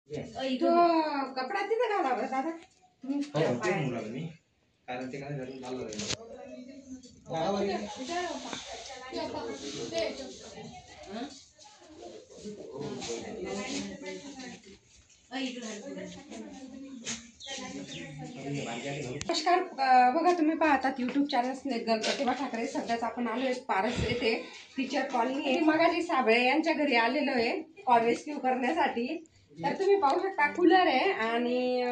तो कपडा तिथे घाला बरं दादा तुम्ही कारण ते काय घरून चाललं नमस्कार, बघा तुम्ही पाहतात युट्यूब चॅनल स्नेक गर्ल प्रतिभा ठाकरे. सध्याच आपण आलोय पारस येथे टीचर कॉलनी आहे. मगाशी साबळे यांच्या घरी आलेलो आहे कॉल रेस्क्यू करण्यासाठी. तर तुम्ही पाहू शकता कूलर आहे आणि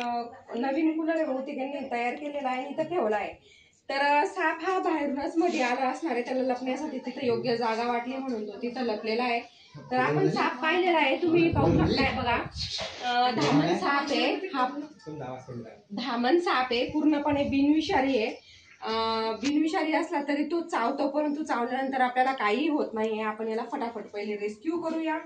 नवीन कूलर आहे बहुतेक यांनी तयार केलेला आहे आणि इथं ठेवला आहे. तर साप हा बाहेरूनच मध्ये आला असणार आहे. त्याला लपण्यासाठी तिथे योग्य जागा वाटली म्हणून तो तिथं लपलेला आहे. तर आपण साप पाहिलेला आहे, तुम्ही पाहू शकताय बघा. धामण साप आहे हा. धामण साप आहे, पूर्णपणे बिनविषारी आहे. बिनविषारी असला तरी तो चावतो, परंतु चावल्यानंतर आपल्याला काही होत नाहीये. आपण याला फटाफट पहिले रेस्क्यू करूया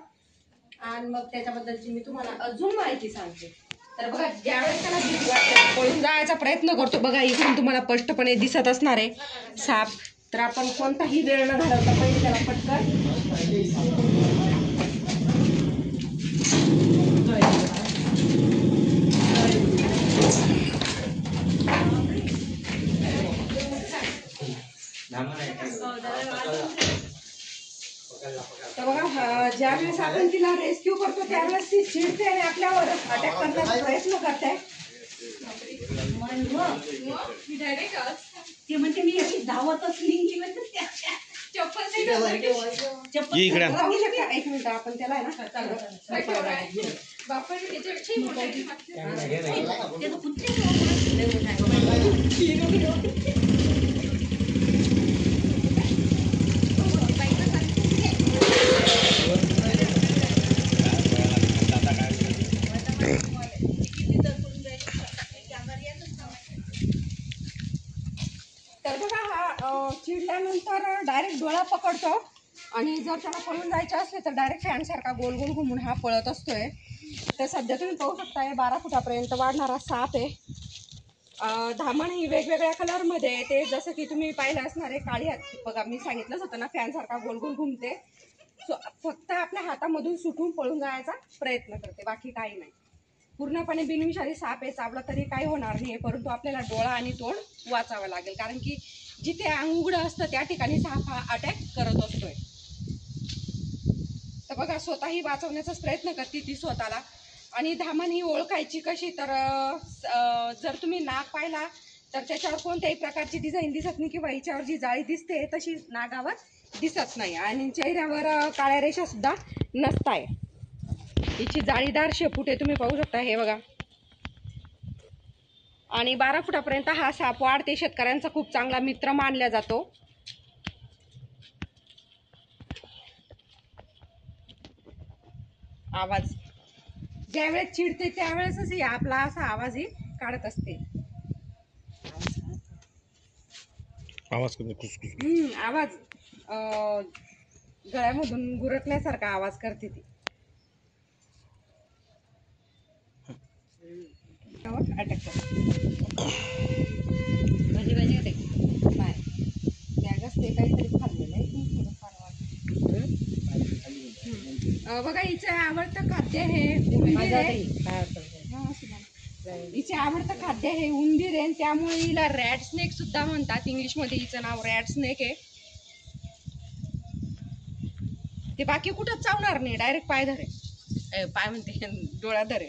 आणि मग त्याच्याबद्दलची मी तुम्हाला अजून माहिती सांगते. तर बघा, ज्यावेळेस त्याला भीती वाटते पळून जायचा प्रयत्न करतो. बघा इकडून तुम्हाला स्पष्टपणे दिसत असणार आहे साप. तर आपण कोणताही वेळ न घालवता पहिले त्याला पटकन तर बघा, ज्यावेळेस आपण तिला रेस्क्यू करतो त्यावेळेस ती चिडते आणि आपल्यावर अटॅक करण्याचा प्रयत्न करते. ते म्हणते मी याची धावतच लिंगी चप्पल राहू शकता. एक मिनिट, आपण त्याला आहे ना तर बघा, हा चिडल्यानंतर डायरेक्ट डोळा पकडतो आणि जर त्याला पळून जायचे असले तर डायरेक्ट फॅनसारखा गोल गोल घुमून हा पळत असतोय. तर सध्या तुम्ही पाहू शकता 12 फुटापर्यंत वाढणारा साप आहे. धामण ही वेगवेगळ्या कलरमध्ये येते, जसं की तुम्ही पाहिलं असणार आहे. काळी हात बघा, मी सांगितलंच होतं ना फॅनसारखा गोल गोल घुमते. फक्त आपल्या हातामधून सुटून पळून जायचा प्रयत्न करते, बाकी काही नाही. पूर्णपणे बिनविषारी साप आहे, चावला तरी काही होणार नाही, परंतु आपल्याला डोळा आणि तोंड वाचावं लागेल. कारण की जिथे अंग उघडं असतं त्या ठिकाणी साप हा अटॅक करत असतोय. तर बघा, स्वतःही वाचवण्याचाच प्रयत्न करते ती स्वतःला. आणि धामण ही ओळखायची कशी, तर जर तुम्ही नाग पाहिला तर त्याच्यावर कोणत्याही प्रकारची डिझाईन दिसत नाही, किंवा हिच्यावर जी जाळी दिसते तशी नागावर दिसत नाही. आणि चेहऱ्यावर काळ्या रेषा सुद्धा नसताय. हिची जाळीदार शेपूट आहे, तुम्ही पाहू शकता. हे बघा. आणि 12 फुटापर्यंत हा साप वाढते. शेतकऱ्यांचा खूप चांगला मित्र मानला जातो. आवाज ज्यावेळेस चिडते त्यावेळेसच ही आपला असा आवाजही काढत असते. आवाज आवाज गळ्यामधून गुरटल्यासारखा आवाज करते ती. अटॅक करते नाही, त्यागच ते काहीतरी खाल्लेलं आहे. बघा, हिचं आवडतं खाद्य हे उंदीर आहे. हिचे आवडतं खाद्य हे उंदीर आहे, त्यामुळे हिला रॅट स्नेक सुद्धा म्हणतात. इंग्लिश मध्ये हिचं नाव रॅट स्नेक आहे. ते बाकी कुठंच चावणार नाही, डायरेक्ट पाय धरे, पाय म्हणते डोळा धरे.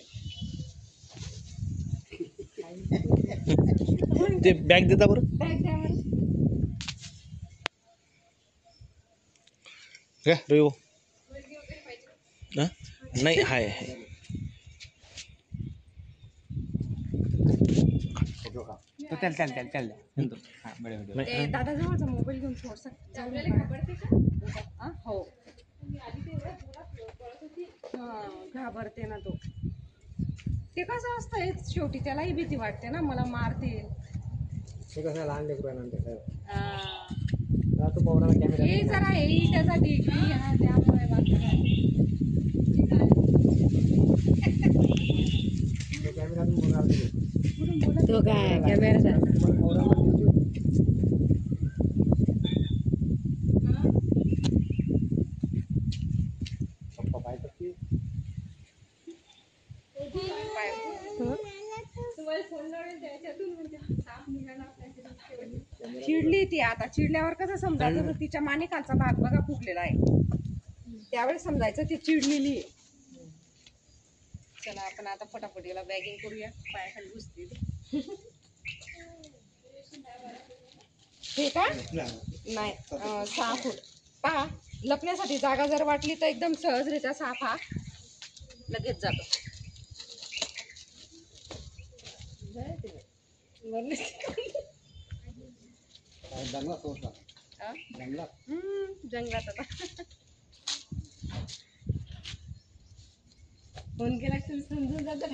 ते बॅग देता बरं. बॅग द्या बरं. नाही हाय दादा जवळचा मोबाईल घेऊन थोडसा हो. घाबरते ना तो. ते कसं असतं, शेवटी त्यालाही भीती वाटते ना, मला मारतील. हे जरा हे त्याचा डिग्री त्यामुळे तो काय कॅमेरा चिडली ती आता. चिडल्यावर कसं समजायचं तर तिच्या मानेखालचा भाग बघा फुगलेला आहे. त्यावेळेस समजायचं ती चिडलेली आहे. चला आपण आता फटाफटीला बॅगिंग करूया. पायाखाली घुसते हे का नाही 6 फूट. पहा लपण्यासाठी जागा जर वाटली तर एकदम सहजरित्या साफा लगेच जातो. जंगलात आता फोन केला तुम्ही समजून जाता.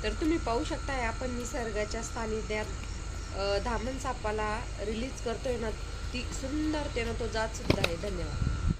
तर तुम्ही पाहू शकताय आपण निसर्गाच्या सानिध्यात धामण सापाला रिलीज करतोय ना, ती सुंदरतेनं तो जात सुद्धा आहे. धन्यवाद.